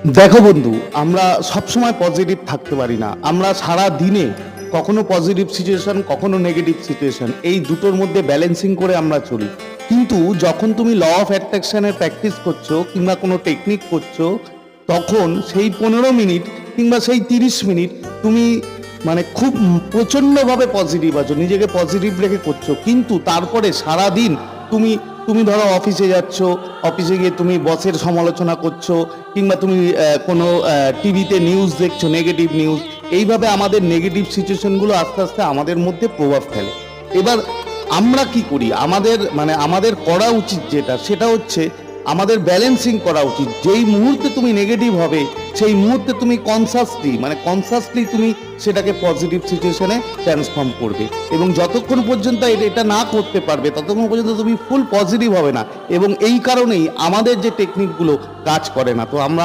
দেখো বন্ধু, আমরা সবসময় পজিটিভ থাকতে পারি না। আমরা সারা দিনে কখনো পজিটিভ সিচুয়েশন, কখনো নেগেটিভ সিচুয়েশন, এই দুটোর মধ্যে ব্যালেন্সিং করে আমরা চলি। কিন্তু যখন তুমি ল অফ অ্যাট্রাকশনের প্র্যাকটিস করছো কিংবা কোনো টেকনিক করছো, তখন সেই 15 মিনিট কিংবা সেই 30 মিনিট তুমি মানে খুব প্রচণ্ডভাবে পজিটিভ আছো, নিজেকে পজিটিভ রেখে করছো। কিন্তু তারপরে সারা দিন তুমি তুমি ধরো অফিসে যাচ্ছ, অফিসে গিয়ে তুমি বসের সমালোচনা করছো, কিংবা তুমি কোনো টিভিতে নিউজ দেখছো, নেগেটিভ নিউজ। এইভাবে আমাদের নেগেটিভ সিচুয়েশনগুলো আস্তে আস্তে আমাদের মধ্যে প্রভাব ফেলে। এবার আমরা কি করি, আমাদের করা উচিত যেটা, সেটা হচ্ছে আমাদের ব্যালেন্সিং করা উচিত। যেই মুহূর্তে তুমি নেগেটিভ হবে, সেই মুহূর্তে তুমি কনসাসলি তুমি সেটাকে পজিটিভ সিচুয়েশনে ট্রান্সফর্ম করবে। এবং যতক্ষণ পর্যন্ত এটা না করতে পারবে, ততক্ষণ পর্যন্ত তুমি ফুল পজিটিভ হবে না। এবং এই কারণেই আমাদের যে টেকনিকগুলো কাজ করে না। তো আমরা